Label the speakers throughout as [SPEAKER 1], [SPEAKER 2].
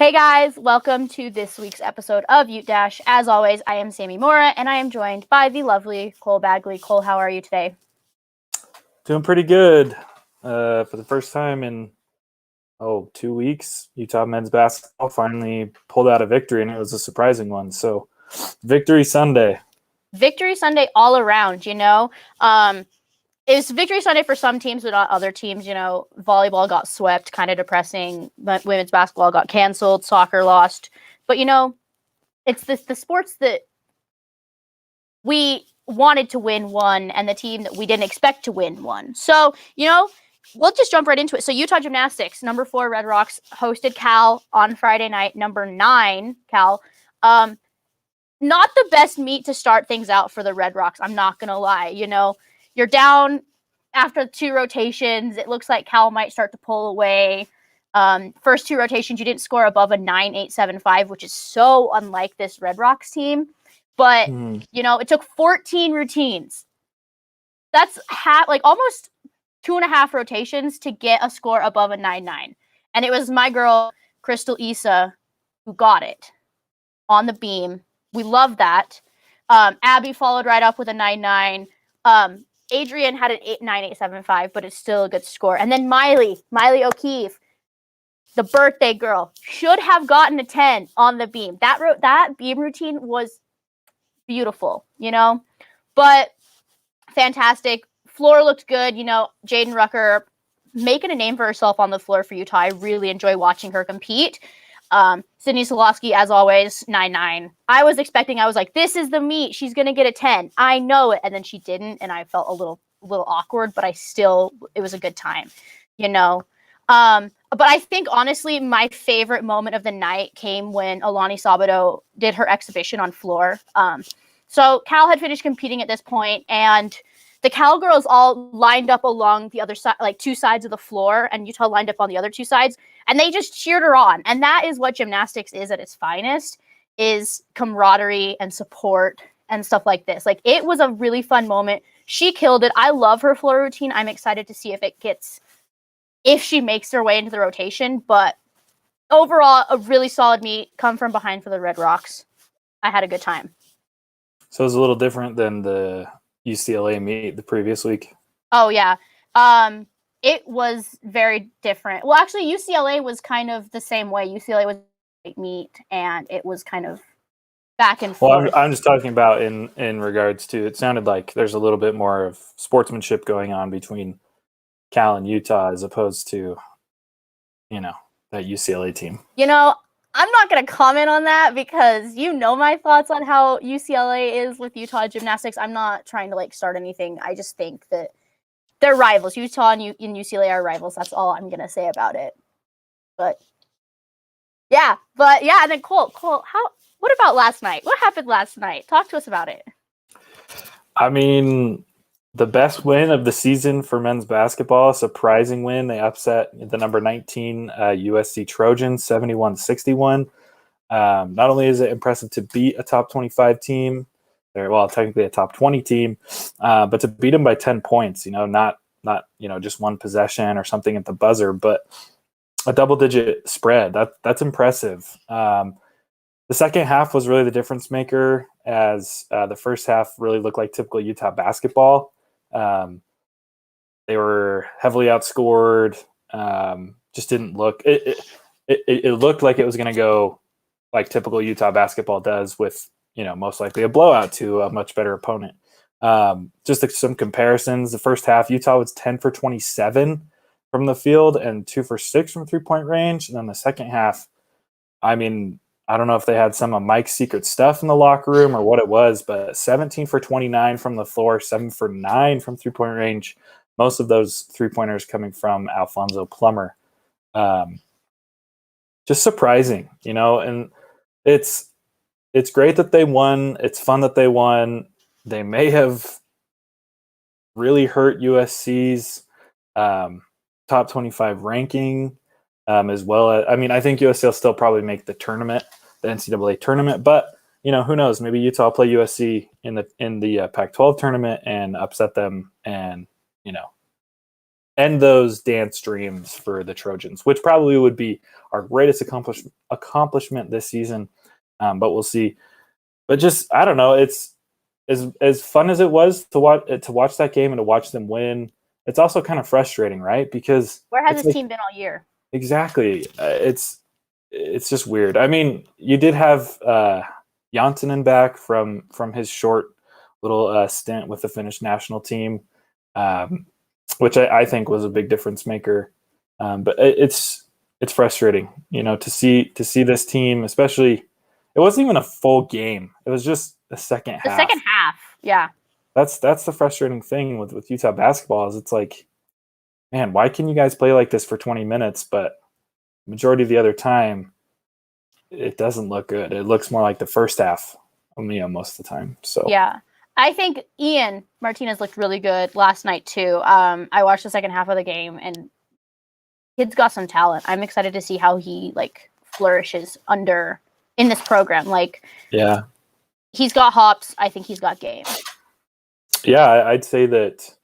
[SPEAKER 1] Hey guys, welcome to this week's episode of Ute Dash. As always, I am Sammy Mora, and I am joined by the lovely Cole Bagley. Cole, how are you today?
[SPEAKER 2] Doing pretty good. For the first time in 2 weeks, Utah men's basketball finally pulled out a victory, and it was a surprising one. So, Victory Sunday.
[SPEAKER 1] Victory Sunday all around, It's Victory Sunday for some teams, but not other teams. Volleyball got swept, kind of depressing. But women's basketball got canceled, soccer lost. But, it's the sports that we wanted to win won, and the team that we didn't expect to win won. So, we'll just jump right into it. So Utah Gymnastics, number 4 Red Rocks, hosted Cal on Friday night. Number 9 Cal. Not the best meet to start things out for the Red Rocks. I'm not gonna lie. You're down after 2 rotations. It looks like Cal might start to pull away. First 2 rotations, you didn't score above a 9.875, which is so unlike this Red Rocks team. But it took 14 routines. That's almost 2.5 rotations to get a score above a 9.9. And it was my girl, Crystal Issa, who got it on the beam. We love that. Abby followed right up with a 9.9. Adrian had an 9.875, but it's still a good score. And then Miley O'Keefe, the birthday girl, should have gotten a 10 on the beam. That beam routine was beautiful, but fantastic. Floor looked good. Jaden Rucker making a name for herself on the floor for Utah. I really enjoy watching her compete. Sydney Solowski, as always, 9.9. I was like, this is the meet. She's going to get a 10. I know it. And then she didn't. And I felt a little awkward, but it was a good time, But I think, honestly, my favorite moment of the night came when Alani Sabato did her exhibition on floor. So Cal had finished competing at this point, and the Cal girls all lined up along the other side, like 2 sides of the floor, and Utah lined up on the other 2 sides, and they just cheered her on. And that is what gymnastics is at its finest, is camaraderie and support and stuff like this. Like, it was a really fun moment. She killed it. I love her floor routine. I'm excited to see if she makes her way into the rotation. But overall, a really solid meet. Come from behind for the Red Rocks. I had a good time.
[SPEAKER 2] So it was a little different than the UCLA meet the previous week.
[SPEAKER 1] Oh, yeah. It was very different. Well, actually, UCLA was kind of the same way. UCLA was a meet, and it was kind of back and forth.
[SPEAKER 2] Well, I'm just talking about in regards to, it sounded like there's a little bit more of sportsmanship going on between Cal and Utah as opposed to, that UCLA team.
[SPEAKER 1] I'm not going to comment on that because my thoughts on how UCLA is with Utah Gymnastics. I'm not trying to start anything. I just think that they're rivals. Utah and UCLA are rivals. That's all I'm going to say about it. But yeah. And then Cole, what about last night? What happened last night? Talk to us about it.
[SPEAKER 2] I mean, the best win of the season for men's basketball, surprising win. They upset the number 19 USC Trojans 71-61. Not only is it impressive to beat a top 25 team, technically a top 20 team, but to beat them by 10 points, not just one possession or something at the buzzer, but a double-digit spread. That's impressive. The second half was really the difference maker, as the first half really looked like typical Utah basketball. They were heavily outscored. Just didn't look. It looked like it was going to go like typical Utah basketball does, with most likely a blowout to a much better opponent. Just some comparisons. The first half, Utah was 10 for 27 from the field and 2 for 6 from 3-point range. And then the second half, I don't know if they had some of Mike's secret stuff in the locker room or what it was, but 17 for 29 from the floor, 7 for 9 from 3-point range. Most of those 3-pointers coming from Alfonso Plummer. Just surprising, and it's great that they won. It's fun that they won. They may have really hurt USC's top 25 ranking, as well as, I think USC will still probably make the tournament, the NCAA tournament, but who knows? Maybe Utah will play USC in the Pac-12 tournament and upset them, and end those dance dreams for the Trojans, which probably would be our greatest accomplishment this season. But we'll see. But just I don't know. It's as fun as it was to watch that game and to watch them win. It's also kind of frustrating, right? Because
[SPEAKER 1] Where has
[SPEAKER 2] it's
[SPEAKER 1] this
[SPEAKER 2] like,
[SPEAKER 1] team been all year?
[SPEAKER 2] exactly. It's just weird. I mean, you did have Janssenen back from his short little stint with the Finnish national team, which I think was a big difference maker. But it's frustrating, to see this team, especially. It wasn't even a full game. It was just the second half.
[SPEAKER 1] The second half, yeah.
[SPEAKER 2] That's the frustrating thing with Utah basketball is it's like, man, why can you guys play like this for 20 minutes, but majority of the other time, it doesn't look good. It looks more like the first half, most of the time. So
[SPEAKER 1] yeah, I think Ian Martinez looked really good last night too. I watched the second half of the game, and kid's got some talent. I'm excited to see how he flourishes in this program.
[SPEAKER 2] Yeah,
[SPEAKER 1] he's got hops. I think he's got game.
[SPEAKER 2] Yeah, I'd say that.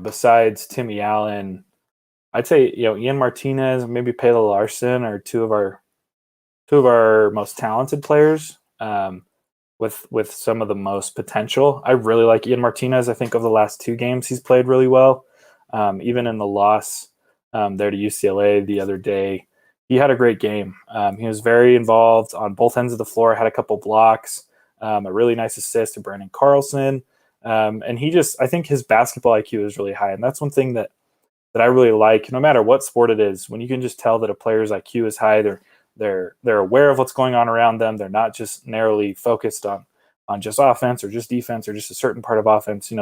[SPEAKER 2] Besides Timmy Allen, I'd say Ian Martinez, maybe Pela Larson are two of our most talented players. With some of the most potential. I really like Ian Martinez. I think over the last 2 games he's played really well. Even in the loss there to UCLA the other day, he had a great game. He was very involved on both ends of the floor, had a couple blocks, a really nice assist to Brandon Carlson. And I think his basketball IQ is really high. And that's one thing that I really like, no matter what sport it is, when you can just tell that a player's IQ is high, they're aware of what's going on around them. They're not just narrowly focused on just offense or just defense or just a certain part of offense.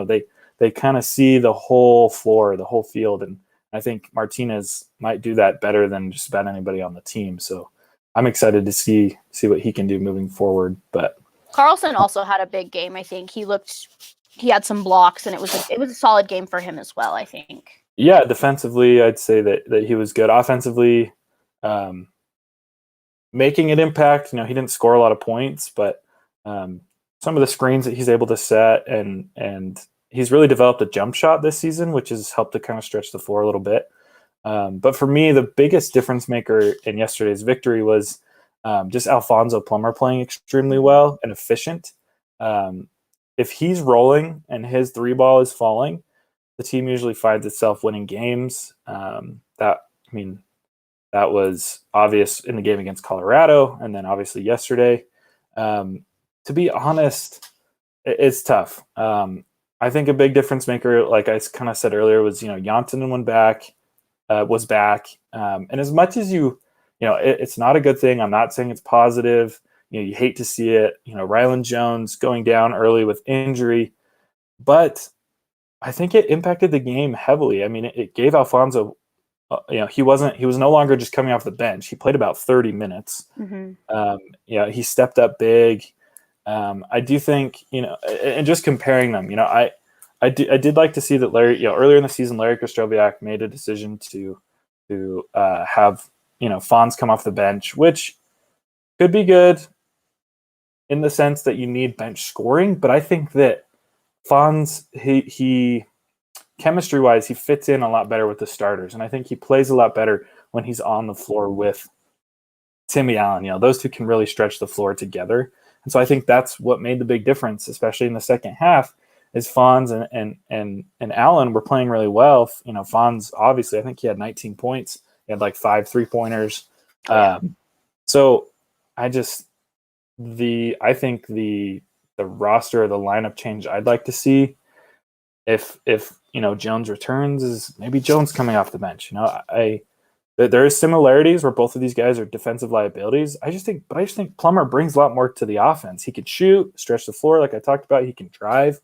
[SPEAKER 2] They kind of see the whole floor, the whole field. And I think Martinez might do that better than just about anybody on the team. So I'm excited to see what he can do moving forward. But
[SPEAKER 1] Carlson also had a big game. I think he had some blocks, and it was a solid game for him as well, I think.
[SPEAKER 2] Yeah, defensively, I'd say that he was good. Offensively, making an impact. He didn't score a lot of points, but some of the screens that he's able to set, and he's really developed a jump shot this season, which has helped to kind of stretch the floor a little bit. But for me, the biggest difference maker in yesterday's victory was just Alfonso Plummer playing extremely well and efficient. If he's rolling and his 3 ball is falling, the team usually finds itself winning games. That was obvious in the game against Colorado, and then obviously yesterday. To be honest, it's tough. I think a big difference maker, like I kind of said earlier, was Janssenen was back, and as much as it's not a good thing. I'm not saying it's positive. You hate to see it. Rylan Jones going down early with injury, but I think it impacted the game heavily. I mean, it gave Alfonso. He was no longer just coming off the bench. He played about 30 minutes.
[SPEAKER 1] Mm-hmm.
[SPEAKER 2] He stepped up big. I do think, and just comparing them, I did like to see that Larry, earlier in the season, Larry Krystkowiak made a decision to have, Fonz come off the bench, which could be good in the sense that you need bench scoring. But I think that Fonz, he chemistry-wise, he fits in a lot better with the starters. And I think he plays a lot better when he's on the floor with Timmy Allen. Those two can really stretch the floor together. And so I think that's what made the big difference, especially in the second half, is Fonz and Allen were playing really well. Fonz, obviously, I think he had 19 points. He had 5 3-pointers. So I think the roster or the lineup change I'd like to see if Jones returns is maybe Jones coming off the bench. There is similarities where both of these guys are defensive liabilities. I just think Plummer brings a lot more to the offense. He could shoot, stretch the floor, like I talked about. He can drive.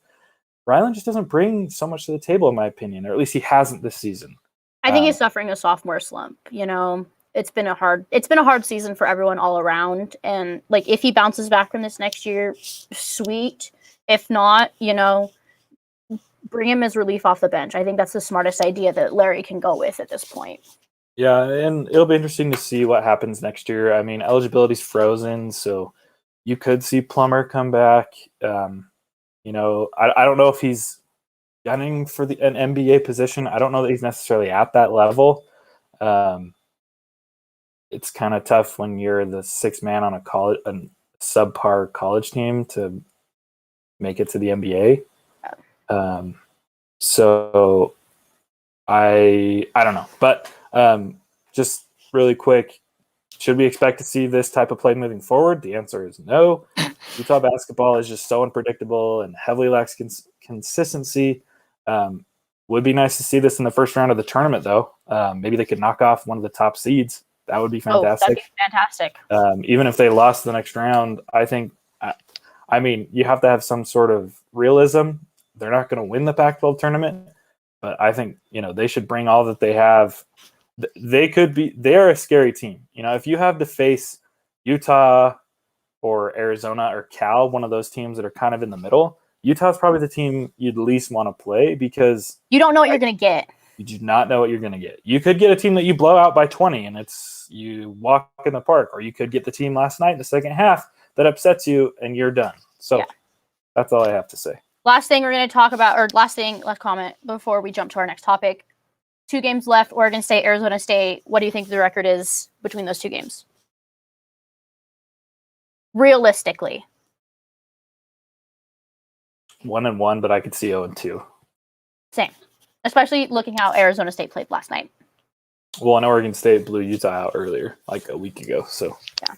[SPEAKER 2] Rylan just doesn't bring so much to the table, in my opinion, or at least he hasn't this season.
[SPEAKER 1] I think he's suffering a sophomore slump. It's been a hard season for everyone all around. And if he bounces back from this next year, sweet. If not, bring him as relief off the bench. I think that's the smartest idea that Larry can go with at this point.
[SPEAKER 2] Yeah, and it'll be interesting to see what happens next year. I mean, eligibility's frozen, so you could see Plummer come back. I don't know if he's gunning for an NBA position. I don't know that he's necessarily at that level. It's kind of tough when you're the sixth man on a subpar college team to make it to the NBA. So I don't know, but just really quick, should we expect to see this type of play moving forward? The answer is no. Utah basketball is just so unpredictable and heavily lacks consistency. Would be nice to see this in the first round of the tournament, though. Maybe they could knock off one of the top seeds. That would be fantastic.
[SPEAKER 1] Oh, that'd be fantastic.
[SPEAKER 2] Even if they lost the next round, I think, I mean, you have to have some sort of realism. They're not going to win the Pac-12 tournament, but I think, they should bring all that they have. They're a scary team. If you have to face Utah or Arizona or Cal, one of those teams that are kind of in the middle, Utah's probably the team you'd least want to play because
[SPEAKER 1] you don't know what you're going to get.
[SPEAKER 2] You do not know what you're going to get. You could get a team that you blow out by 20 and you walk in the park, or you could get the team last night in the second half that upsets you and you're done. So That's all I have to say.
[SPEAKER 1] Last thing we're going to talk about, or last comment before we jump to our next topic. 2 games left, Oregon State, Arizona State. What do you think the record is between those 2 games? Realistically.
[SPEAKER 2] 1-1, but I could see 0-2.
[SPEAKER 1] Same. Especially looking how Arizona State played last night.
[SPEAKER 2] Well, and Oregon State blew Utah out earlier, like a week ago. So
[SPEAKER 1] yeah.